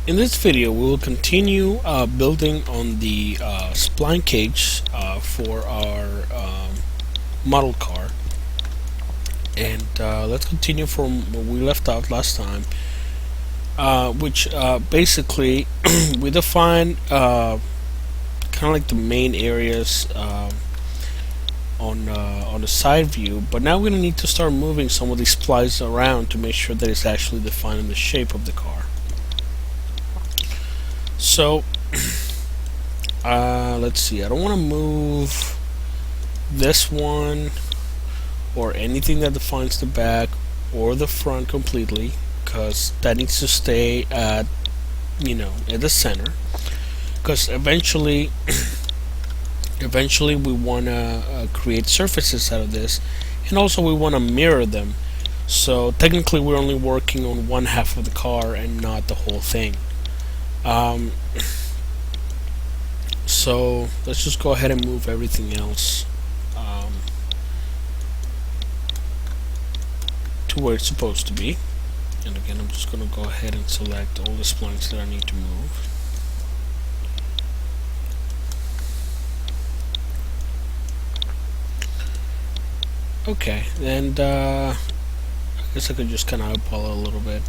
In this video, we will continue building on the spline cage for our model car, and let's continue from where we left out last time, which basically we define kind of like the main areas on the side view, but now we're going to need to start moving some of these splines around to make sure that it's actually defining the shape of the car. So let's see, I don't want to move this one or anything that defines the back or the front completely, because that needs to stay at at the center, because eventually we want to create surfaces out of this, and also we want to mirror them. So technically we're only working on one half of the car and not the whole thing. So let's just go ahead and move everything else to where it's supposed to be. And again, I'm just going to go ahead and select all the splines that I need to move. Okay, and I guess I could just kind of eyeball it a little bit.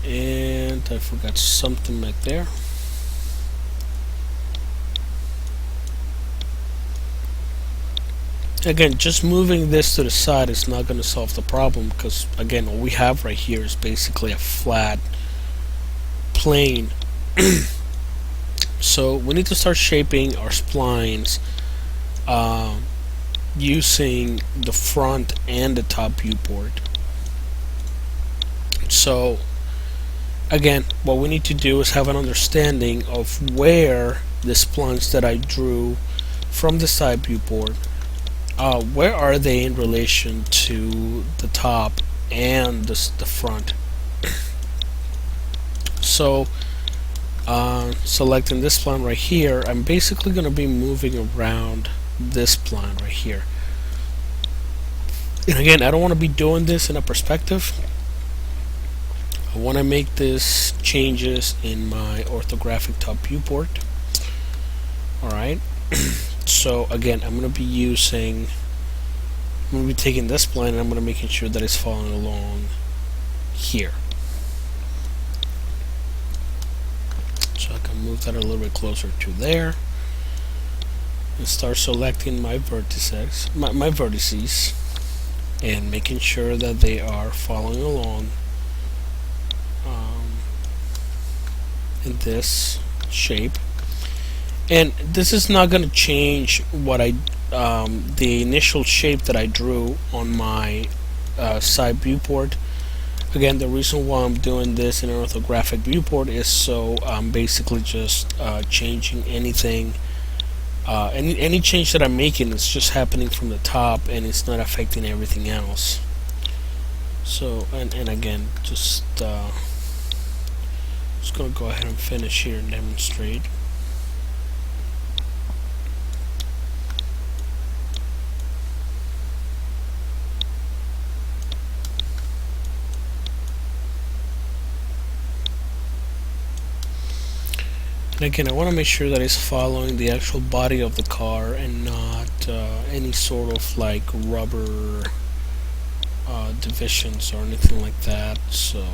And I forgot something back there. Again, just moving this to the side is not going to solve the problem, because again, all we have right here is basically a flat plane. So we need to start shaping our splines using the front and the top viewport. So again, what we need to do is have an understanding of where the splines that I drew from the side viewport, where are they in relation to the top and the front. So selecting this spline right here, I'm basically going to be moving around this spline right here. And again, I don't want to be doing this in a perspective. I want to make this changes in my orthographic top viewport. Alright, so again, I'm going to be taking this spline and I'm going to be making sure that it's following along here. So I can move that a little bit closer to there and start selecting my vertices, my vertices, and making sure that they are following along in this shape. And this is not going to change what the initial shape that I drew on my side viewport. Again, the reason why I'm doing this in an orthographic viewport is so I'm basically just changing anything, any change that I'm making is just happening from the top and it's not affecting everything else. So and again, just going to go ahead and finish here and demonstrate. And again, I want to make sure that it's following the actual body of the car and not any sort of like rubber divisions or anything like that. So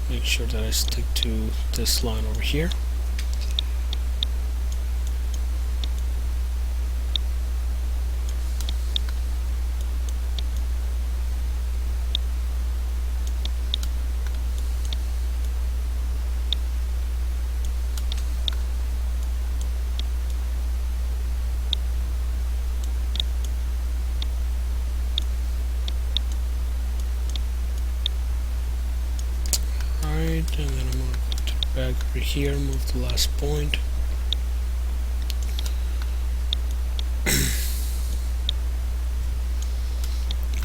make sure that I stick to this line over here. And then I'm going to go to the back over here, move the last point.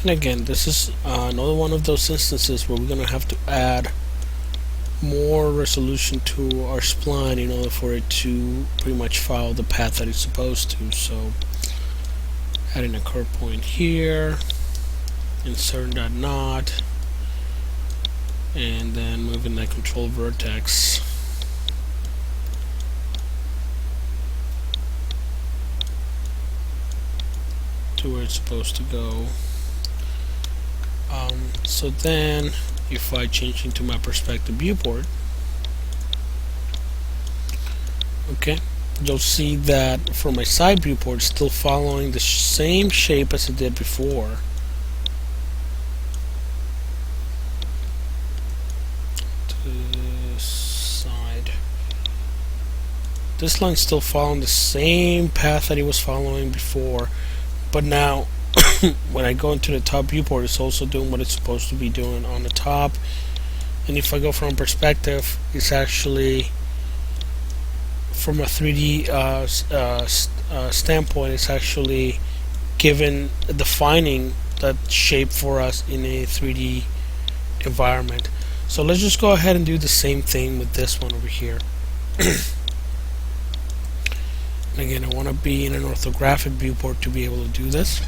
And again, this is another one of those instances where we're going to have to add more resolution to our spline in order for it to pretty much follow the path that it's supposed to. So adding a curve point here, insert that knot, and then moving that control vertex to where it's supposed to go. So then if I change into my perspective viewport, okay, you'll see that for my side viewport, it's still following the same shape as it did before. To the side. This line's still following the same path that it was following before, but now when I go into the top viewport, it's also doing what it's supposed to be doing on the top. And if I go from perspective, it's actually from a 3D standpoint, it's actually defining that shape for us in a 3D environment. So let's just go ahead and do the same thing with this one over here. And again, I want to be in an orthographic viewport to be able to do this.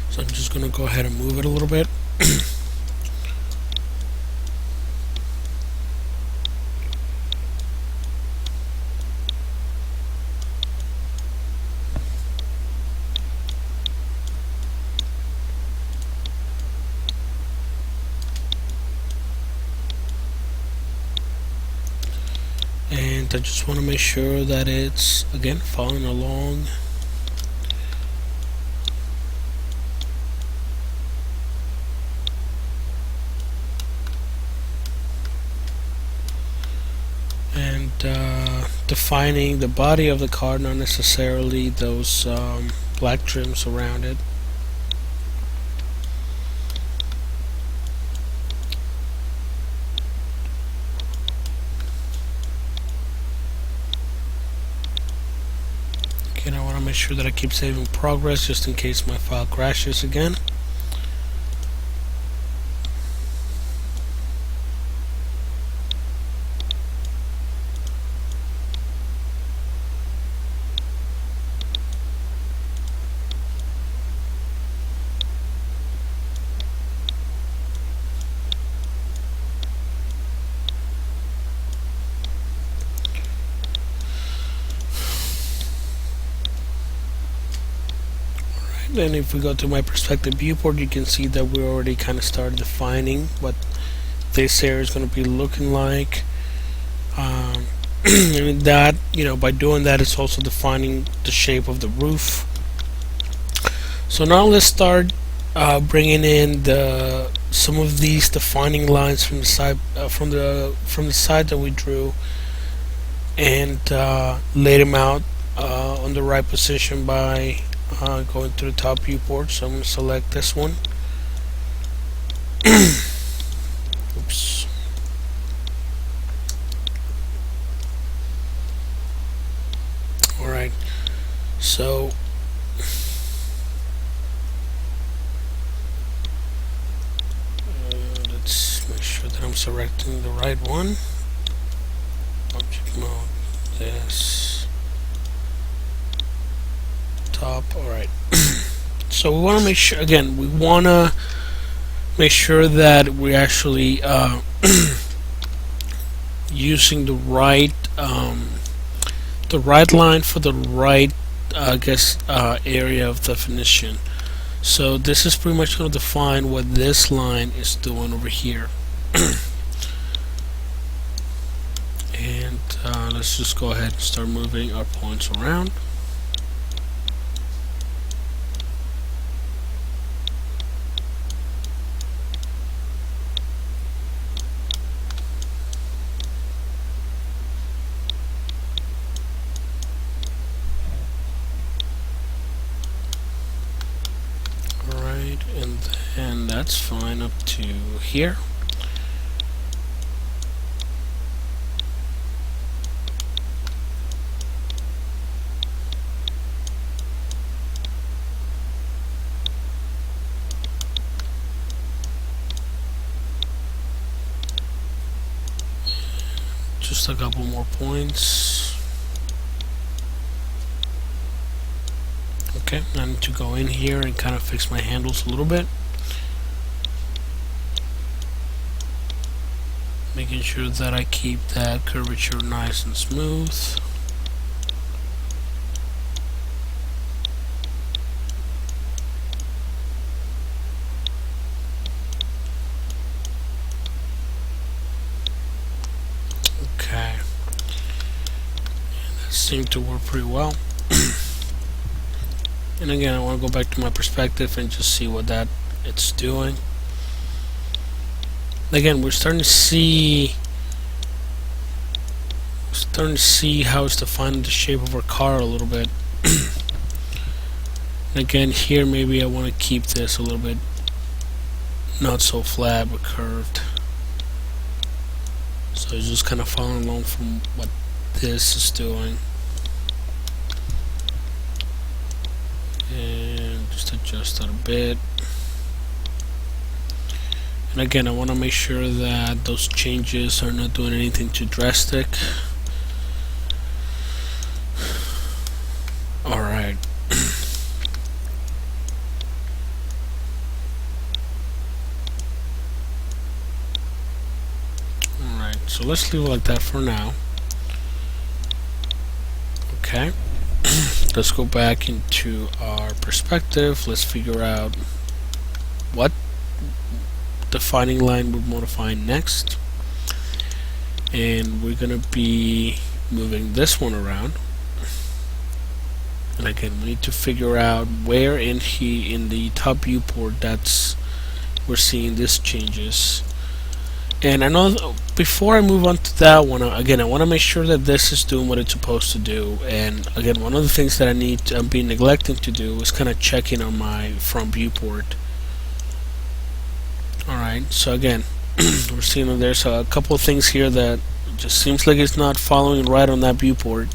So I'm just going to go ahead and move it a little bit. And I just want to make sure that it's, again, following along. And defining the body of the car, not necessarily those black trims around it. Again, I want to make sure that I keep saving progress just in case my file crashes again. And if we go to my perspective viewport, you can see that we already kind of started defining what this area is going to be looking like. And that, by doing that, it's also defining the shape of the roof. So now let's start bringing in some of these defining lines from the side from the side that we drew, and lay them out on the right position by going to the top viewport. So I'm going to select this one. Oops. Alright, so let's make sure that I'm selecting the right one. Object mode, this, top. Alright. So we want to make sure, again, we want to make sure that we're actually using the right line for the right area of definition. So this is pretty much going to define what this line is doing over here. And let's just go ahead and start moving our points around. And then that's fine up to here. Just a couple more points. Okay, I need to go in here and kind of fix my handles a little bit, making sure that I keep that curvature nice and smooth. Okay, that seemed to work pretty well. And again, I want to go back to my perspective and just see what that it's doing. Again, we're starting to see how it's defining the shape of our car a little bit. Again, here maybe I want to keep this a little bit not so flat but curved. So it's just kind of following along from what this is doing. And just adjust that a bit. And again, I want to make sure that those changes are not doing anything too drastic. Alright. Alright, so let's leave it like that for now. Okay. Let's go back into our perspective. Let's figure out what defining line we're modifying next. And we're gonna be moving this one around. And again, we need to figure out where in the top viewport we're seeing these changes. And I know before I move on to that one, again, I want to make sure that this is doing what it's supposed to do. And again, one of the things that I'm being neglecting to do is kind of checking on my front viewport. Alright, so again, we're seeing that there's a couple of things here that just seems like it's not following right on that viewport.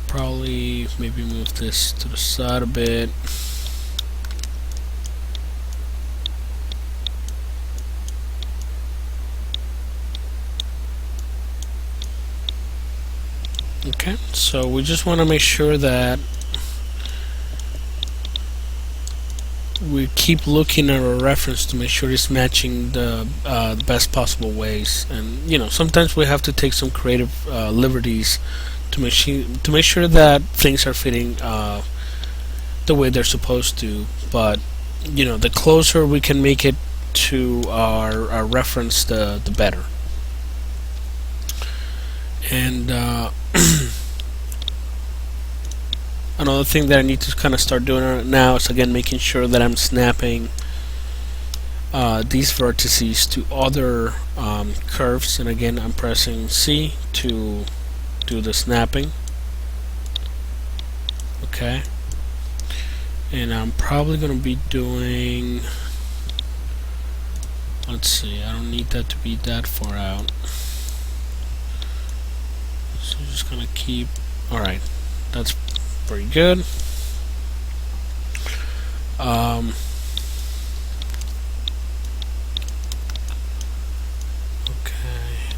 Probably maybe move this to the side a bit. Okay, so we just want to make sure that we keep looking at our reference to make sure it's matching the best possible ways. And you know, sometimes we have to take some creative liberties to make sure that things are fitting the way they're supposed to. But you know, the closer we can make it to our reference, the better. And another thing that I need to kind of start doing now is again making sure that I'm snapping these vertices to other curves. And again, I'm pressing C to do the snapping. Okay, and I'm probably going to be doing, let's see, I don't need that to be that far out, so I'm just gonna keep, alright, that's very good.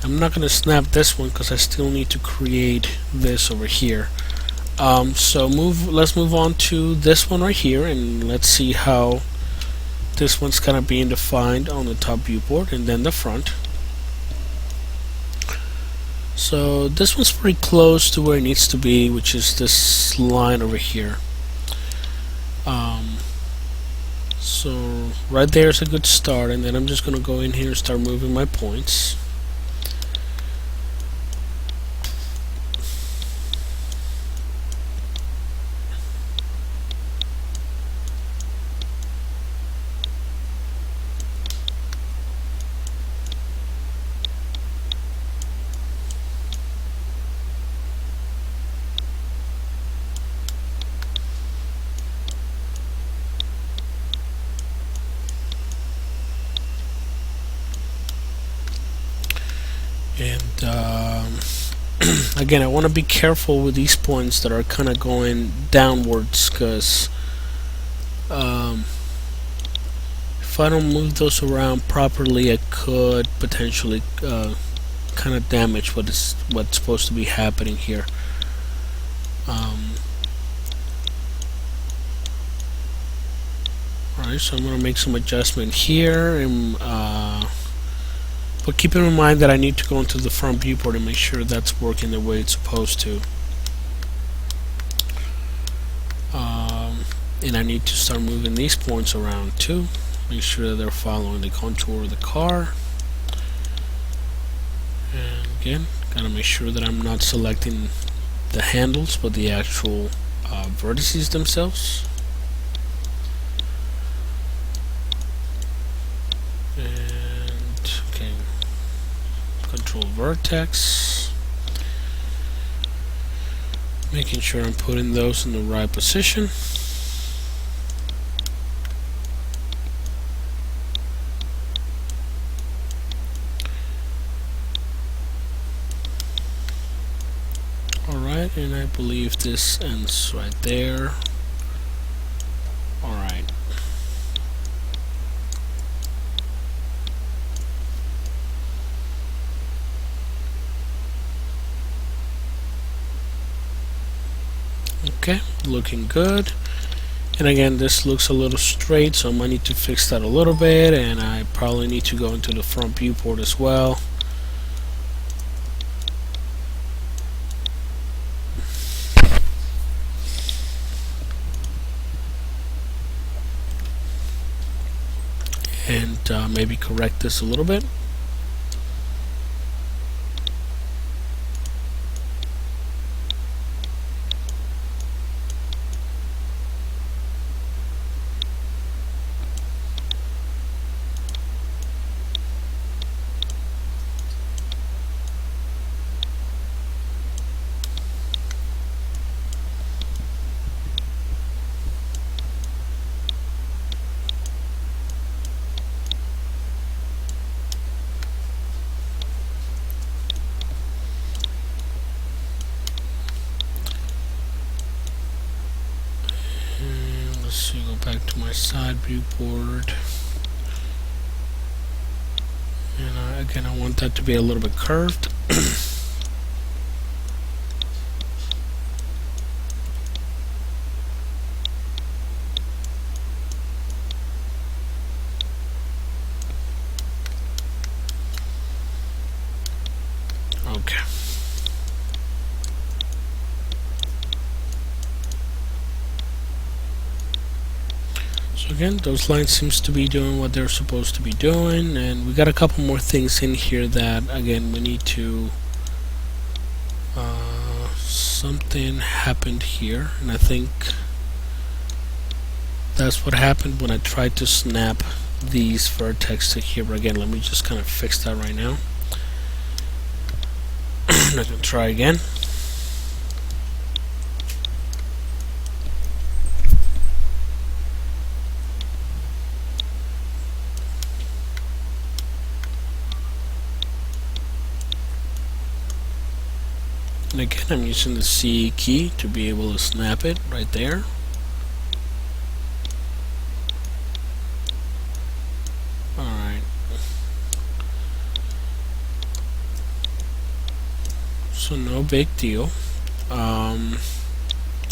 I'm not gonna snap this one because I still need to create this over here. So let's move on to this one right here, and let's see how this one's kind of being defined on the top viewport and then the front. So this one's pretty close to where it needs to be, which is this line over here. So right there is a good start, and then I'm just gonna go in here and start moving my points. And again, I want to be careful with these points that are kind of going downwards, because if I don't move those around properly, I could potentially kind of damage what's supposed to be happening here. Alright, so I'm going to make some adjustment here, and but keep in mind that I need to go into the front viewport and make sure that's working the way it's supposed to. And I need to start moving these points around too, make sure that they're following the contour of the car. And again, gotta make sure that I'm not selecting the handles but the actual vertices themselves. And okay, control vertex, making sure I'm putting those in the right position. Alright, and I believe this ends right there. Alright. Okay, looking good. And again, this looks a little straight, so I might need to fix that a little bit, and I probably need to go into the front viewport as well. And maybe correct this a little bit. Let's see, go back to my side viewport, and again I want that to be a little bit curved. Okay. So again, those lines seems to be doing what they're supposed to be doing, and we got a couple more things in here that again we need to something happened here, and I think that's what happened when I tried to snap these vertex to here. Again, let me just kind of fix that right now. I can try again. And again, I'm using the C key to be able to snap it right there. Alright. So no big deal.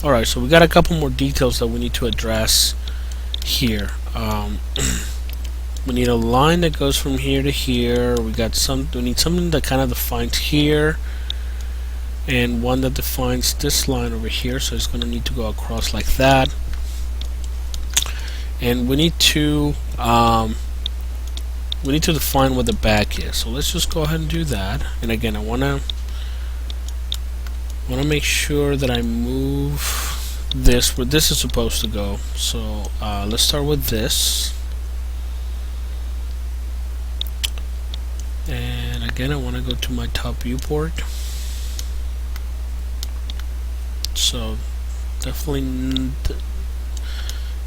Alright, so we got a couple more details that we need to address here. We need a line that goes from here to here. We need something that kind of defines here, and one that defines this line over here, so it's going to need to go across like that. And we need to define what the back is, so let's just go ahead and do that. And again, I want to make sure that I move this where this is supposed to go. So let's start with this, and again I want to go to my top viewport. So definitely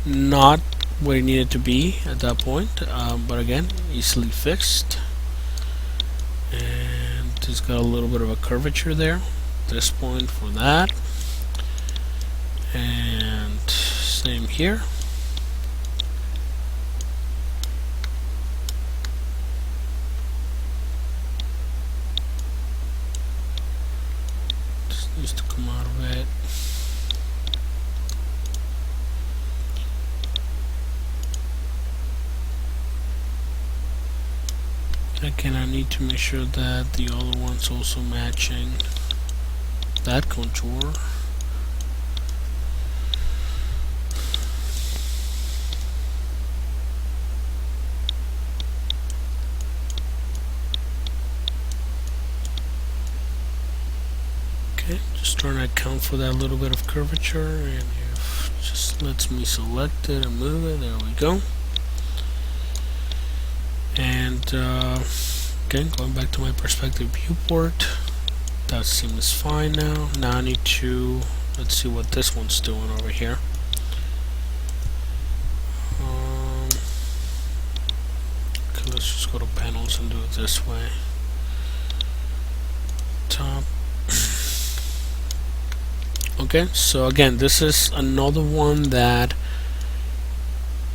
not where it needed to be at that point, but again, easily fixed. And it's got a little bit of a curvature there, this point for that, and same here. Again, I need to make sure that the other one's also matching that contour. Okay, just trying to account for that little bit of curvature, and it just lets me select it and move it. There we go. And again, going back to my perspective viewport, that seems fine now. Now I need to, let's see what this one's doing over here. Okay, let's just go to panels and do it this way. Top. Okay, so again, this is another one that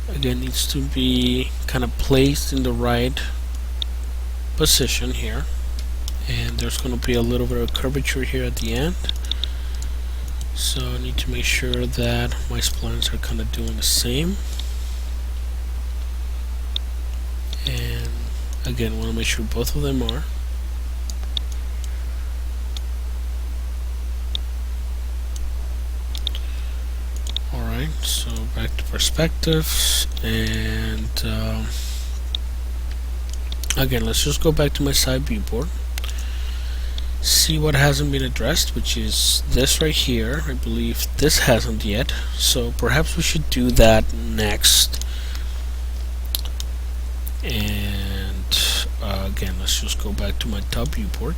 again needs to be kind of placed in the right position here, and there's going to be a little bit of curvature here at the end, so I need to make sure that my splines are kind of doing the same. And again, I want to make sure both of them are. Alright, so back to perspectives, and again, let's just go back to my side viewport, see what hasn't been addressed, which is this right here. I believe this hasn't yet, so perhaps we should do that next. And again, let's just go back to my top viewport.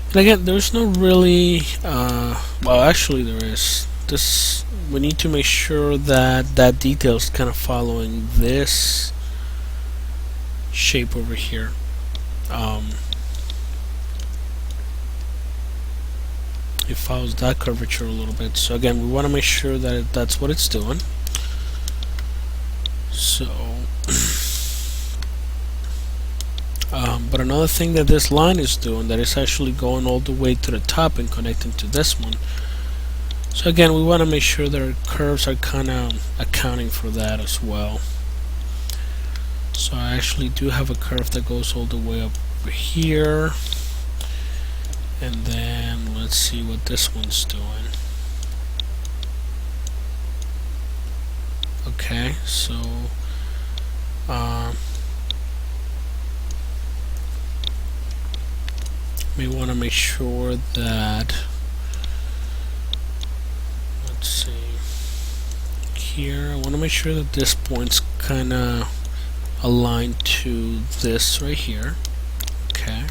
And again, there's no really well, actually there is. This, we need to make sure that that detail is kind of following this shape over here. It follows that curvature a little bit. So again, we want to make sure that that's what it's doing. So but another thing that this line is doing, that is actually going all the way to the top and connecting to this one. So again, we want to make sure that our curves are kind of accounting for that as well. So I actually do have a curve that goes all the way up over here, and then let's see what this one's doing. Okay, so we want to make sure that, let's see here, I want to make sure that this point's kind of aligned to this right here. Okay,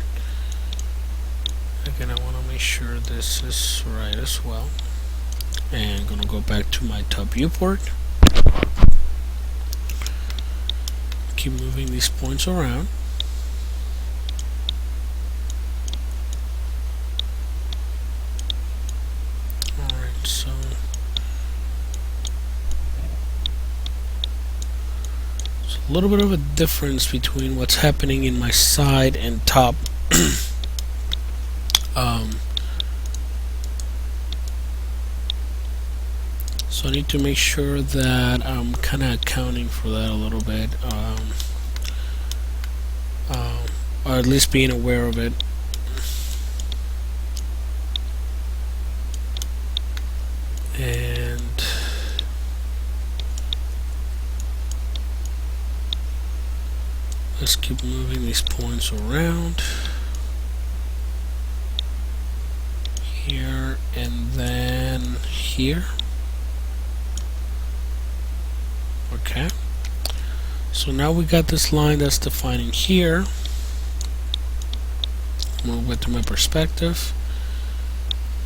again, I want to make sure this is right as well, and I'm gonna go back to my top viewport, keep moving these points around. So it's a little bit of a difference between what's happening in my side and top. So I need to make sure that I'm kind of accounting for that a little bit, or at least being aware of it. And let's keep moving these points around here and then here. Okay, so now we got this line that's defining here. Move it to my perspective.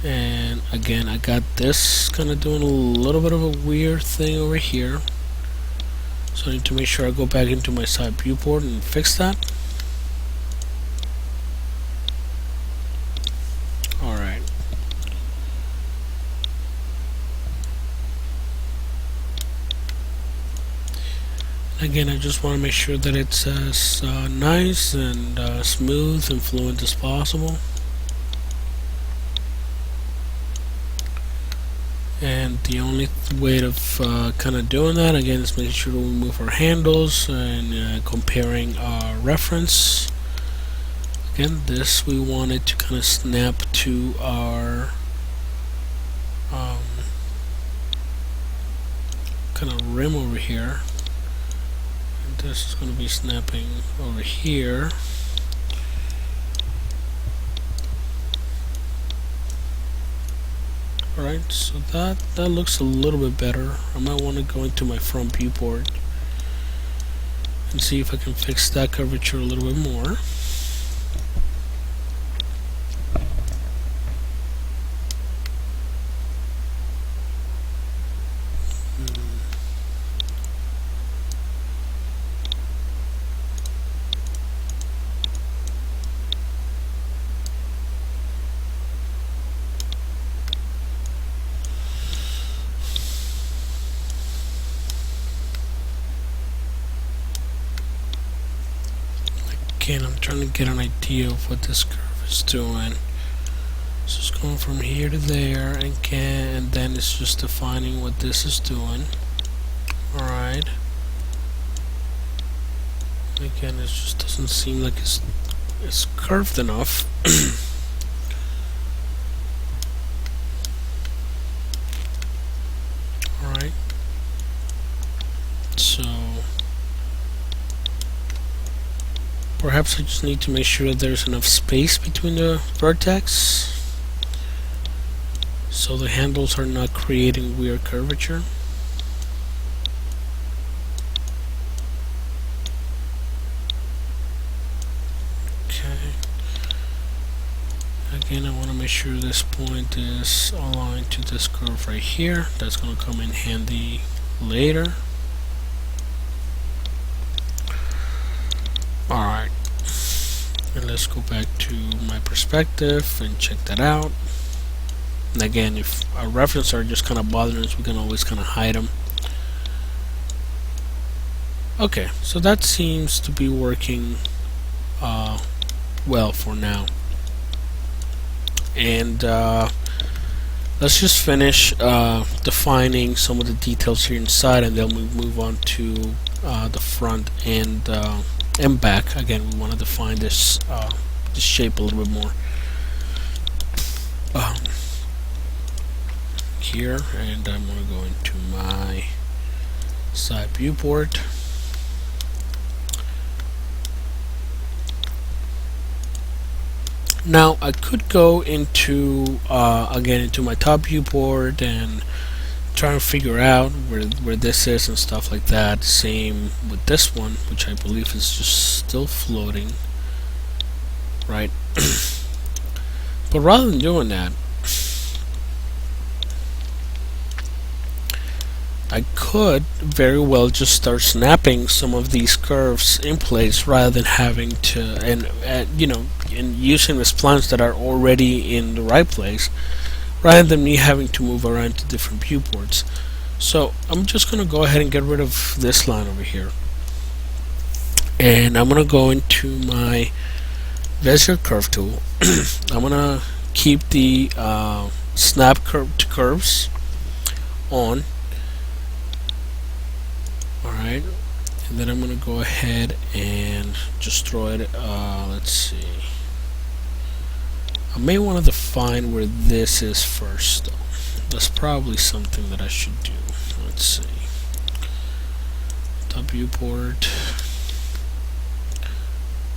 And again, I got this kind of doing a little bit of a weird thing over here, so I need to make sure I go back into my side viewport and fix that. Alright, again, I just want to make sure that it's as nice and smooth and fluent as possible. And the only only way of kind of doing that, again, is making sure to remove our handles and comparing our reference. Again, this we want it to kind of snap to our kind of rim over here. And this is going to be snapping over here. Alright, so that looks a little bit better. I might want to go into my front viewport and see if I can fix that curvature a little bit more. Again, I'm trying to get an idea of what this curve is doing. So it's going from here to there, and then it's just defining what this is doing. Alright. Again, it just doesn't seem like it's curved enough. Alright. So perhaps I just need to make sure that there's enough space between the vertex so the handles are not creating weird curvature. Okay. Again, I want to make sure this point is aligned to this curve right here. That's going to come in handy later. Alright, and let's go back to my perspective and check that out. And again, if our references are just kind of bothering us, we can always kind of hide them. Okay, so that seems to be working well for now. And let's just finish defining some of the details here inside, and then we move on to the front and back. Again, we want to define this shape a little bit more here, and I'm going to go into my side viewport. Now I could go into again into my top viewport and try to figure out where this is and stuff like that. Same with this one, which I believe is just still floating, right? But rather than doing that, I could very well just start snapping some of these curves in place rather than having to, and you know, and using the splines that are already in the right place, rather than me having to move around to different viewports. So I'm just going to go ahead and get rid of this line over here, and I'm going to go into my Bezier curve tool. I'm going to keep the snap curve to curves on. Alright, and then I'm going to go ahead and just throw it, let's see. I may want to define where this is first, though. That's probably something that I should do. Let's see. Top viewport.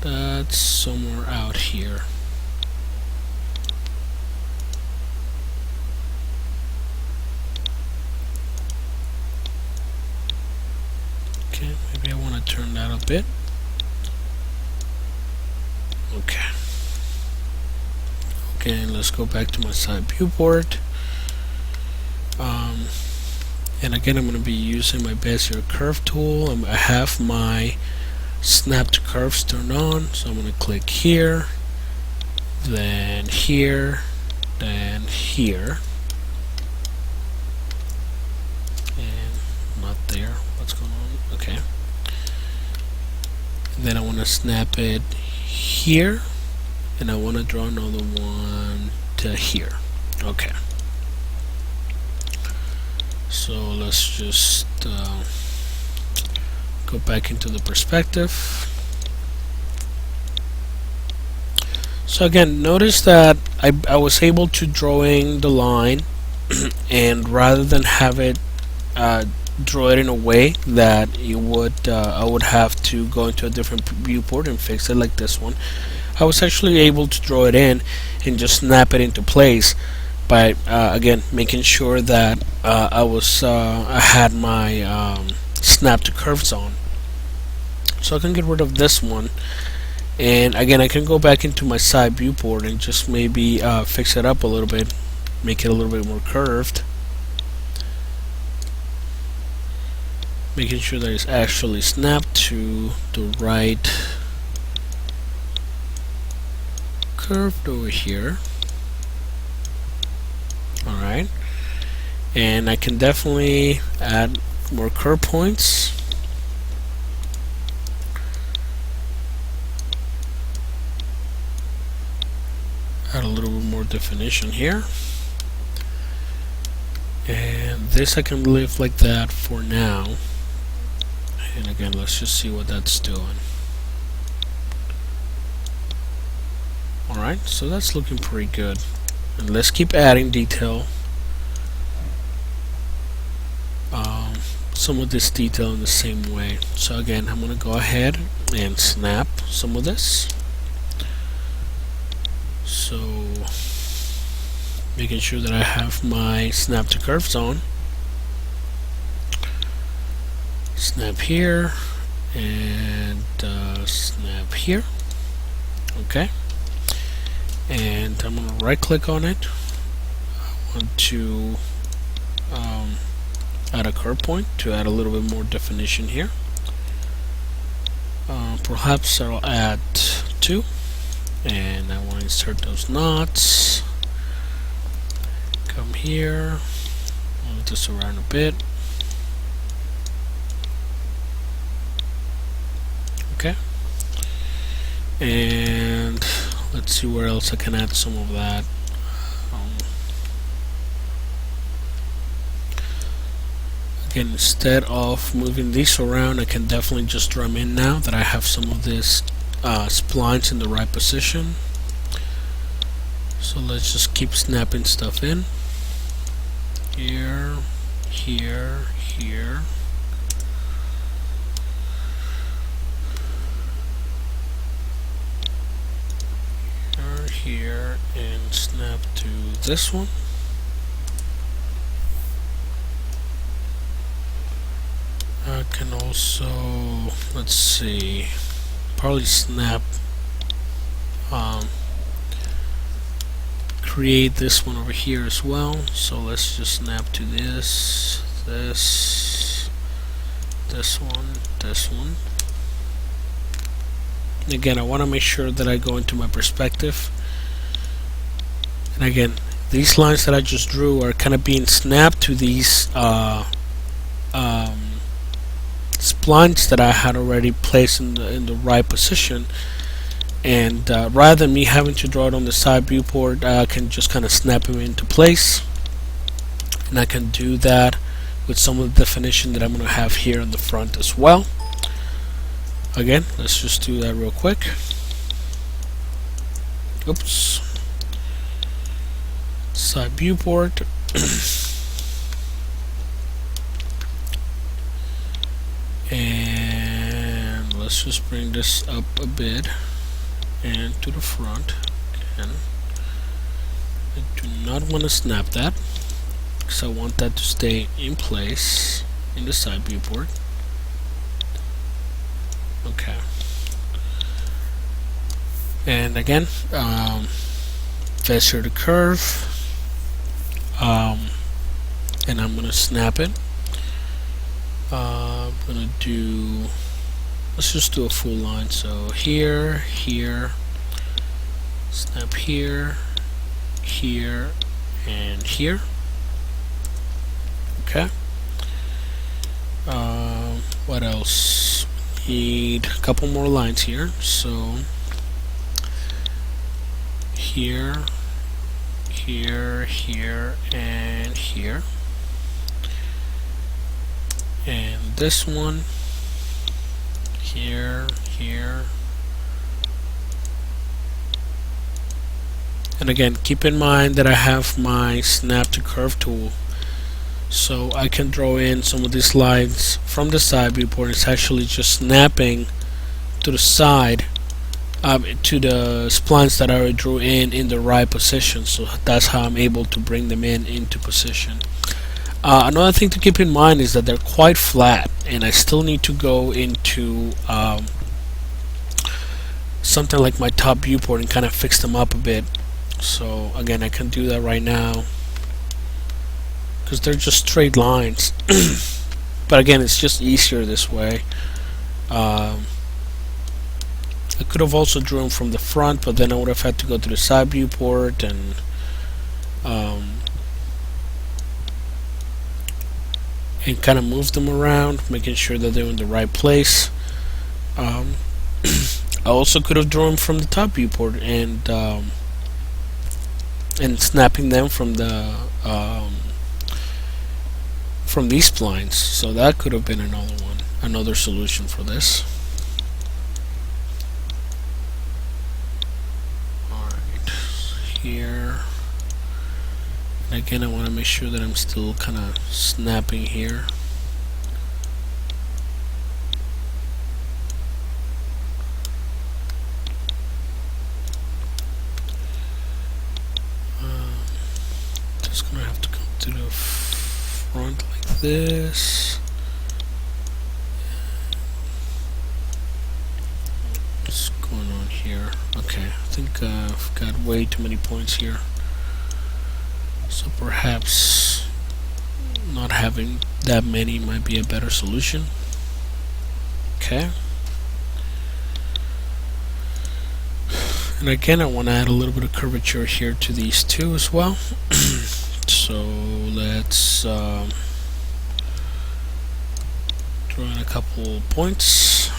That's somewhere out here. Okay, maybe I want to turn that a bit. Okay. Okay, let's go back to my side viewport. And again, I'm going to be using my Bezier curve tool. I have my snap to curves turned on, so I'm going to click here, then here, then here, and not there. What's going on? Okay. And then I want to snap it here, and I want to draw another one to here. Okay. So let's just go back into the perspective. So again, notice that I was able to drawing the line and rather than have it draw it in a way that it would I would have to go into a different viewport and fix it like this one, I was actually able to draw it in and just snap it into place by again making sure that I had my snap to curves on. So I can get rid of this one, and again I can go back into my side viewport and just maybe fix it up a little bit, make it a little bit more curved, making sure that it's actually snapped to the right curved over here. Alright, and I can definitely add more curve points. Add a little bit more definition here, and this I can leave like that for now. And again, let's just see what that's doing. Alright, so that's looking pretty good. And let's keep adding detail. Some of this detail in the same way. So again, I'm going to go ahead and snap some of this. So making sure that I have my snap to curves on. Snap here and snap here. Okay, and I'm going to right click on it. I want to add a curve point to add a little bit more definition here. Perhaps I'll add 2, and I want to insert those knots. Come here, move this around a bit. Okay, and let's see where else I can add some of that. Again, instead of moving these around, I can definitely just drum in now that I have some of this splines in the right position. So let's just keep snapping stuff in. Here, here, here. Here, and snap to this one. I can also, let's see, probably snap, create this one over here as well. So let's just snap to this, this one, this one. And again, I want to make sure that I go into my perspective. And again, these lines that I just drew are kind of being snapped to these splines that I had already placed in the right position, and rather than me having to draw it on the side viewport, I can just kind of snap them into place, and I can do that with some of the definition that I'm going to have here in the front as well. Again, let's just do that real quick. Oops. Side viewport. And let's just bring this up a bit and to the front. Again, I do not want to snap that because I want that to stay in place in the side viewport. Okay. And again, measure the curve, and I'm going to snap it. I'm gonna do, let's just do a full line. So here, here, snap here, here, and here. Okay. What else? Need a couple more lines here. So here, here, here, and here. and this one here, here. And again, keep in mind that I have my snap to curve tool, so I can draw in some of these lines from the side viewport. It's actually just snapping to the side, to the splines that I already drew in the right position. So that's how I'm able to bring them into position. Another thing to keep in mind is that they're quite flat, and I still need to go into something like my top viewport and kind of fix them up a bit. So again, I can do that right now because they're just straight lines. But again, it's just easier this way. I could have also drew them from the front, but then I would have had to go to the side viewport and kind of move them around, making sure that they're in the right place. I also could have drawn from the top viewport and snapping them from the from these splines. So that could have been another solution for this. Alright, here. And again, I want to make sure that I'm still kind of snapping here. Just gonna have to come to the front like this. What's going on here? Okay, I think I've got way too many points here. So perhaps not having that many might be a better solution. Okay. And again, I want to add a little bit of curvature here to these two as well. So let's draw in a couple points.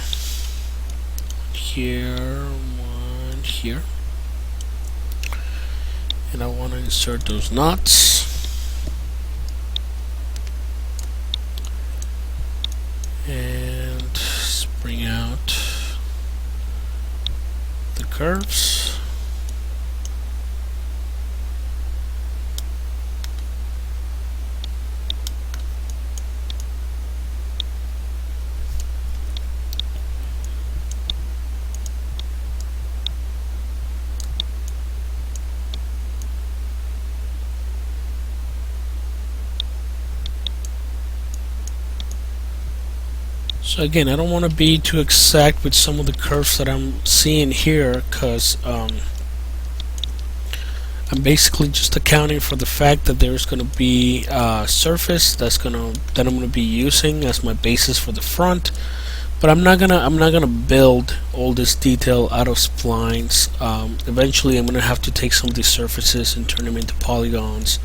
Here, one here. And I want to insert those knots. And bring out the curves. So again, I don't want to be too exact with some of the curves that I'm seeing here, because I'm basically just accounting for the fact that there's going to be a surface that I'm going to be using as my basis for the front. But I'm not gonna build all this detail out of splines. Eventually, I'm gonna have to take some of these surfaces and turn them into polygons,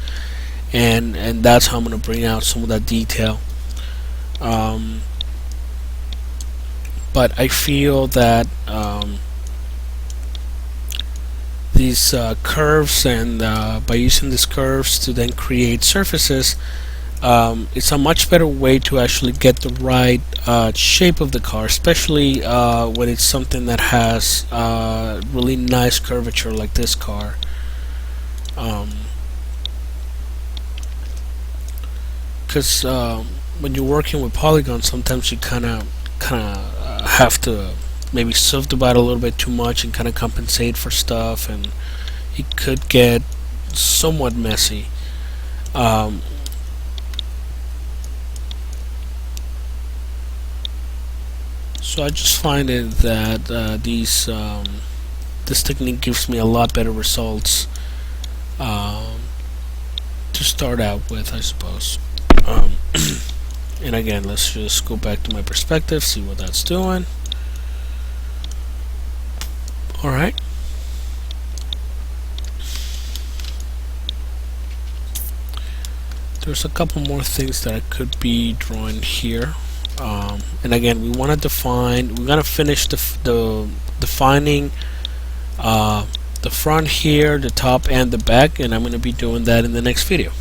and that's how I'm gonna bring out some of that detail. But I feel that these curves, and by using these curves to then create surfaces, it's a much better way to actually get the right shape of the car, especially when it's something that has really nice curvature like this car. Because when you're working with polygons, sometimes you kind of have to maybe subdivide a little bit too much and kind of compensate for stuff, and it could get somewhat messy. So I just find it that this technique gives me a lot better results to start out with, I suppose. And again, let's just go back to my perspective, see what that's doing. Alright. There's a couple more things that I could be drawing here. And again, we want to define, we're going to finish defining the front here, the top, and the back, and I'm going to be doing that in the next video.